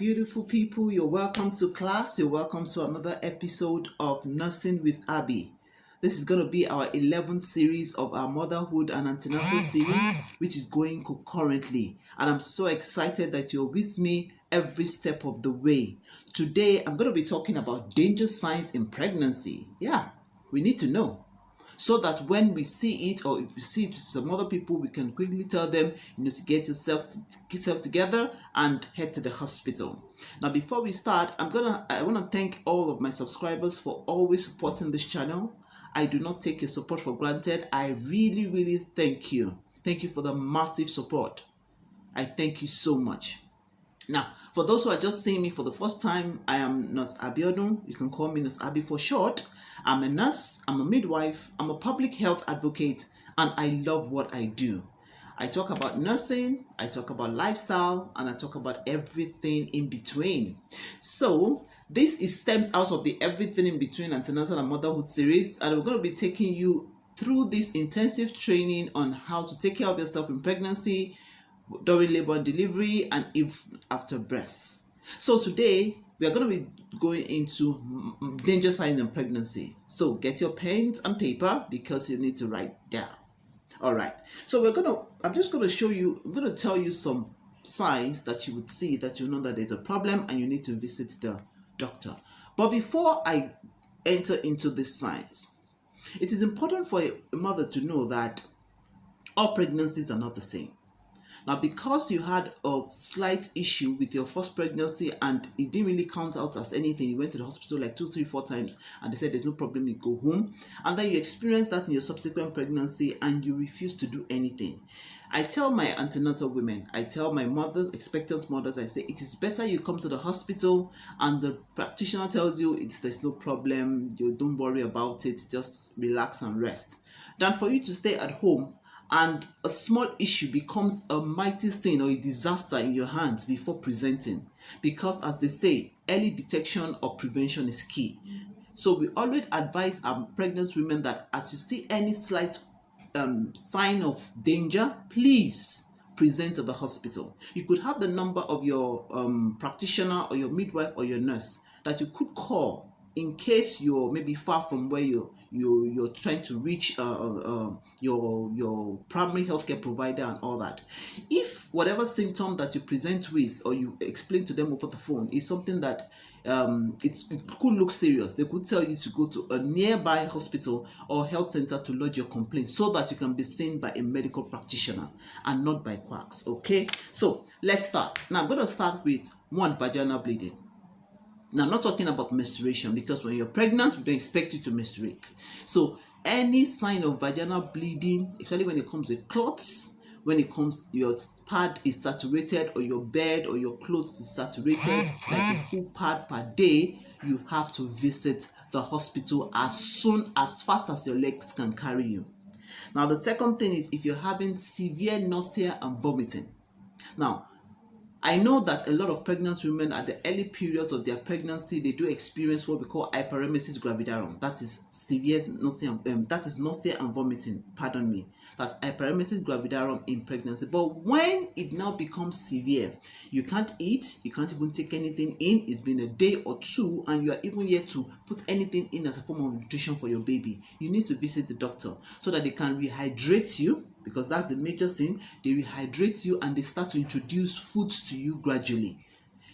beautiful people. You're welcome to class. You're welcome to another episode of Nursing with Abby. This is going to be our 11th series of our motherhood and antenatal series, which is going concurrently. And I'm so excited that you're with me every step of the way. Today, I'm going to be talking about danger signs in pregnancy. Yeah, we need to know, so that when we see it, or if we see it with some other people, we can quickly tell them, to get yourself together and head to the hospital. Now, before we start, I want to thank all of my subscribers for always supporting this channel. I do not take your support for granted. I really thank you. Thank you for the massive support. I thank you so much. Now, for those who are just seeing me for the first time, I am Nurse Abiodun. You can call me Nurse Abi for short. I'm a nurse, I'm a midwife, I'm a public health advocate, and I love what I do. I talk about nursing, I talk about lifestyle, and I talk about everything in between. So, this stems out of the Everything in Between Antenatal and Motherhood series, and we're going to be taking you through this intensive training on how to take care of yourself in pregnancy, during labor and delivery, and if after birth. So today we are going to be going into danger signs in pregnancy. So get your pens and paper because you need to write down. All right. So I'm just going to tell you some signs that you would see that you know that there's a problem and you need to visit the doctor. But before I enter into these signs, it is important for a mother to know that all pregnancies are not the same. Now, because you had a slight issue with your first pregnancy and it didn't really count out as anything, you went to the hospital like 2, 3, 4 times and they said there's no problem, you go home, and then you experienced that in your subsequent pregnancy and you refuse to do anything. I tell my antenatal women, I tell my mothers, expectant mothers, I say it is better you come to the hospital and the practitioner tells you there's no problem, you don't worry about it, just relax and rest, than for you to stay at home and a small issue becomes a mighty thing or a disaster in your hands before presenting. Because as they say, early detection or prevention is key. So we always advise our pregnant women that as you see any slight sign of danger, please present to the hospital. You could have the number of your practitioner or your midwife or your nurse that you could call in case you're maybe far from where you're trying to reach your primary healthcare provider and all that. If whatever symptom that you present with or you explain to them over the phone is something that it could look serious, they could tell you to go to a nearby hospital or health center to lodge your complaint so that you can be seen by a medical practitioner and not by quacks. Okay, so let's start. Now I'm going to start with vaginal bleeding. Now, I'm not talking about menstruation because when you're pregnant, we don't expect you to menstruate. So, any sign of vaginal bleeding, especially when it comes with clots, when it comes your pad is saturated or your bed or your clothes is saturated, like a full pad per day, you have to visit the hospital as fast as your legs can carry you. Now, the second thing is if you're having severe nausea and vomiting. Now, I know that a lot of pregnant women at the early periods of their pregnancy, they do experience what we call hyperemesis gravidarum. That is severe nausea. That is nausea and vomiting. Pardon me. That's hyperemesis gravidarum in pregnancy. But when it now becomes severe, you can't eat, you can't even take anything in. It's been a day or two, and you are even yet to put anything in as a form of nutrition for your baby. You need to visit the doctor so that they can rehydrate you. Because that's the major thing. They rehydrate you and they start to introduce foods to you gradually.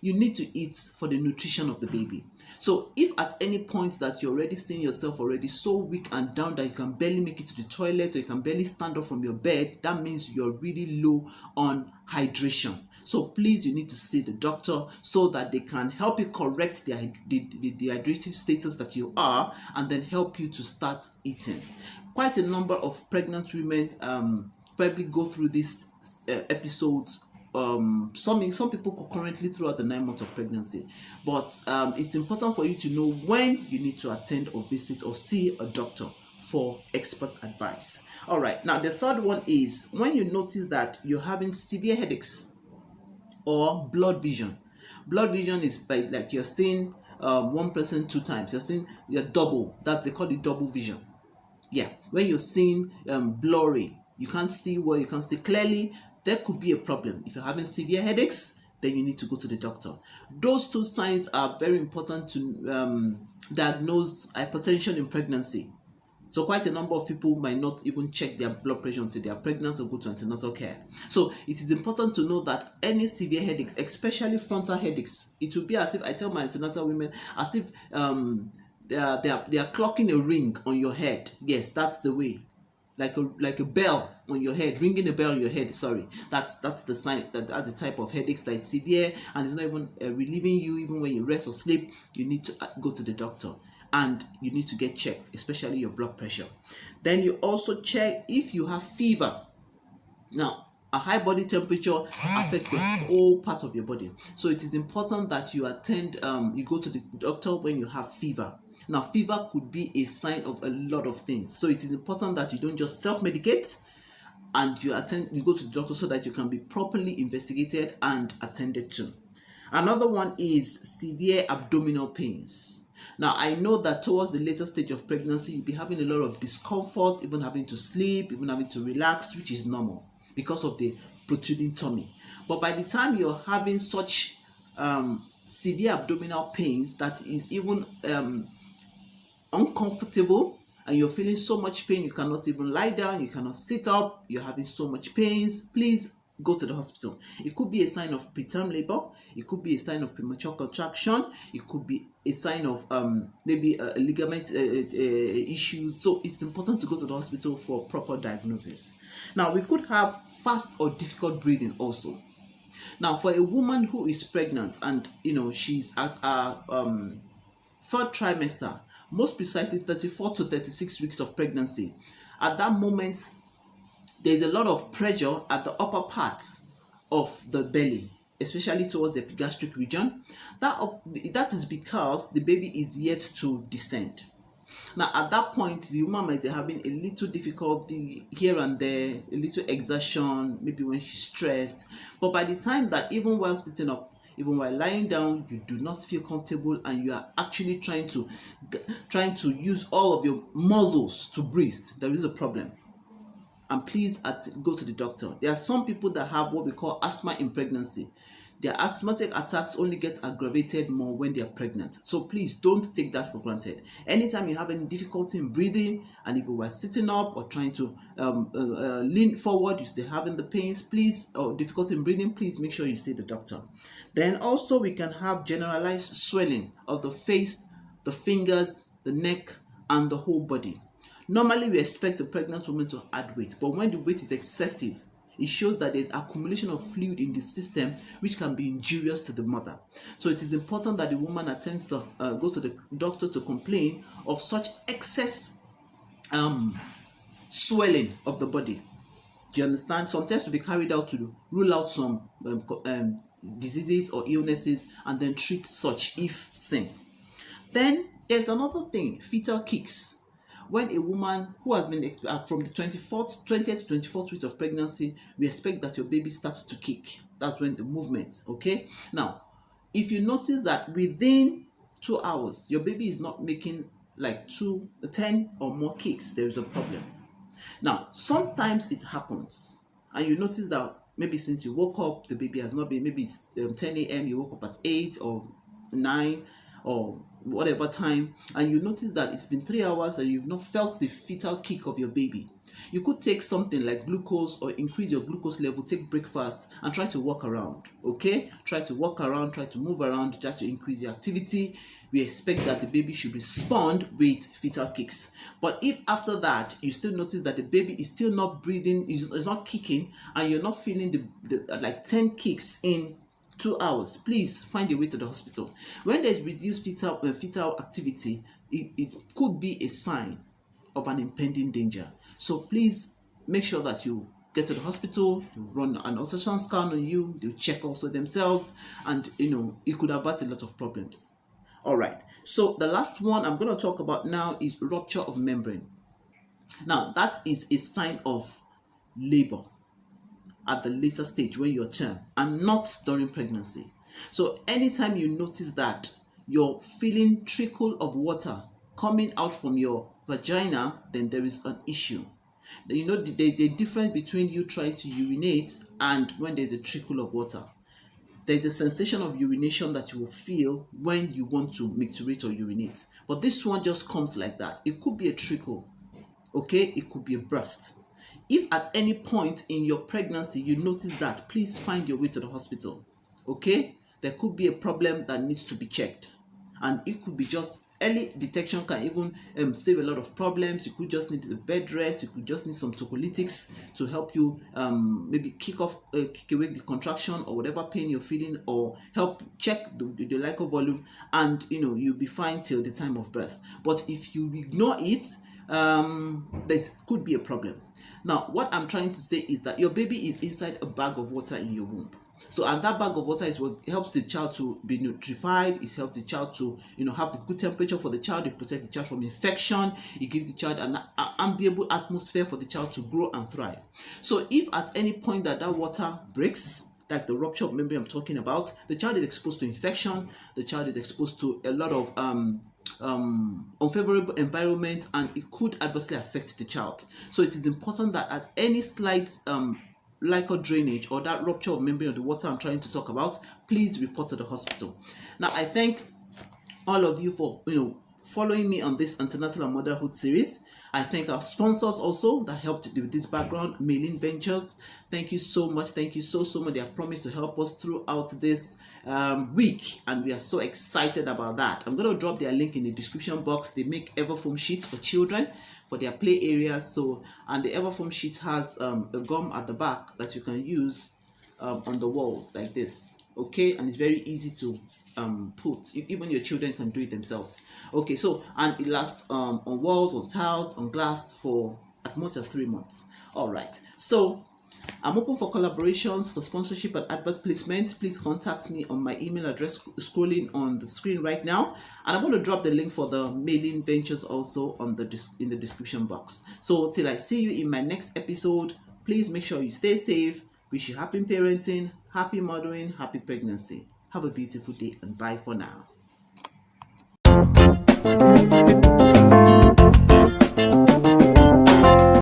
You need to eat for the nutrition of the baby. So if at any point that you're already seeing yourself already so weak and down that you can barely make it to the toilet or you can barely stand up from your bed, that means you're really low on hydration. So please, you need to see the doctor so that they can help you correct the dehydrative status that you are and then help you to start eating. Quite a number of pregnant women probably go through these episodes. Some people concurrently throughout the 9 months of pregnancy, but it's important for you to know when you need to attend or visit or see a doctor for expert advice. All right, now the third one is when you notice that you're having severe headaches or blurred vision. Blurred vision is like you're seeing one person 2 times. You're double. That they call it double vision. Yeah, when you're seeing blurry, you can't see well, you can't see clearly, there could be a problem. If you're having severe headaches, then you need to go to the doctor. Those two signs are very important to diagnose hypertension in pregnancy. So quite a number of people might not even check their blood pressure until they are pregnant or go to antenatal care. So it is important to know that any severe headaches, especially frontal headaches, it will be as if I tell my antenatal women, as if they are clocking a ring on your head. Yes, that's the way. Like a bell on your head, ringing a bell on your head. Sorry, that's the sign, that's the type of headaches that is severe and it's not even relieving you even when you rest or sleep. You need to go to the doctor and you need to get checked, especially your blood pressure. Then you also check if you have fever. Now, a high body temperature affects the whole part of your body, so it is important that you you go to the doctor when you have fever. Now, fever could be a sign of a lot of things, so it is important that you don't just self-medicate and you go to the doctor so that you can be properly investigated and attended to. Another one is severe abdominal pains. Now, I know that towards the later stage of pregnancy, you'll be having a lot of discomfort, even having to sleep, even having to relax, which is normal because of the protruding tummy. But by the time you're having such severe abdominal pains that is even uncomfortable and you're feeling so much pain, you cannot even lie down, you cannot sit up, you're having so much pains, please go to the hospital. It could be a sign of preterm labor, it could be a sign of premature contraction, it could be a sign of maybe a ligament issues. So it's important to go to the hospital for proper diagnosis. Now, we could have fast or difficult breathing also. Now, for a woman who is pregnant and she's at her third trimester, most precisely 34 to 36 weeks of pregnancy, at that moment there's a lot of pressure at the upper part of the belly, especially towards the epigastric region. That is because the baby is yet to descend. Now, at that point, the woman might be having a little difficulty here and there, a little exertion, maybe when she's stressed. But by the time that even while sitting up, even while lying down, you do not feel comfortable and you are actually trying to use all of your muscles to breathe, there is a problem. And please go to the doctor. There are some people that have what we call asthma in pregnancy. Their asthmatic attacks only get aggravated more when they are pregnant. So please don't take that for granted. Anytime you have any difficulty in breathing, and if you were sitting up or trying to lean forward, you're still having the pains, please, or difficulty in breathing, please make sure you see the doctor. Then also we can have generalized swelling of the face, the fingers, the neck, and the whole body. Normally, we expect a pregnant woman to add weight, but when the weight is excessive, it shows that there's accumulation of fluid in the system, which can be injurious to the mother. So it is important that the woman attends to go to the doctor to complain of such excess swelling of the body. Do you understand? Some tests will be carried out to rule out some diseases or illnesses and then treat such if seen. Then there's another thing, fetal kicks. When a woman who has been from the 20th to 24th week of pregnancy, we expect that your baby starts to kick. That's when the movement, okay? Now, if you notice that within 2 hours, your baby is not making like 10 or more kicks, there is a problem. Now, sometimes it happens, and you notice that maybe since you woke up, the baby has not been, maybe it's 10 a.m., you woke up at 8 or 9 or whatever time, and you notice that it's been 3 hours and you've not felt the fetal kick of your baby. You could take something like glucose or increase your glucose level, take breakfast and try to walk around, okay? Try to walk around, try to move around, just to increase your activity. We expect that the baby should respond with fetal kicks. But if after that you still notice that the baby is still not breathing, is not kicking, and you're not feeling the like 10 kicks in 2 hours, please find a way to the hospital. When there's reduced fetal activity, it could be a sign of an impending danger. So please make sure that you get to the hospital, you run an ultrasound scan on you, they'll check also themselves, and it could avert a lot of problems. All right, so the last one I'm going to talk about now is rupture of membrane. Now, that is a sign of labor at the later stage when you're term, and not during pregnancy. So anytime you notice that you're feeling trickle of water coming out from your vagina, then there is an issue. The difference between you trying to urinate and when there's a trickle of water. there's a sensation of urination that you will feel when you want to micturate or urinate. But this one just comes like that. It could be a trickle, okay? It could be a burst. If at any point in your pregnancy you notice that, please find your way to the hospital, okay? There could be a problem that needs to be checked. And it could be just early detection can even save a lot of problems. You could just need a bed rest. You could just need some tocolytics to help you maybe kick away the contraction or whatever pain you're feeling, or help check the liquor volume, and you'll be fine till the time of birth. But if you ignore it, there could be a problem. Now, what I'm trying to say is that your baby is inside a bag of water in your womb. So, and that bag of water is what helps the child to be nutrified. It helps the child to, have the good temperature for the child. It protects the child from infection. It gives the child an amiable atmosphere for the child to grow and thrive. So, if at any point that water breaks, like the rupture of membrane I'm talking about, the child is exposed to infection. The child is exposed to a lot of unfavorable environment, and it could adversely affect the child. So, it is important that at any slight liquor drainage or that rupture of membrane of the water I'm trying to talk about, please report to the hospital. Now, I thank all of you for following me on this Antenatal and Motherhood series. I thank our sponsors also that helped with this background, Mailing Ventures. Thank you so much. Thank you so much. They have promised to help us throughout this week, and we are so excited about that. I'm going to drop their link in the description box. They make Everfoam sheets for children for their play areas. So, and the Everfoam sheet has a gum at the back that you can use on the walls like this. Okay, and it's very easy to put. Even your children can do it themselves. Okay, so, and it lasts on walls, on tiles, on glass for as much as 3 months. All right, so I'm open for collaborations, for sponsorship and advert placement. Please contact me on my email address scrolling on the screen right now, and I'm going to drop the link for the Mailing Ventures also on in the description box. So till I see you in my next episode, please make sure you stay safe. Wish you happy parenting, happy mothering, happy pregnancy. Have a beautiful day, and bye for now.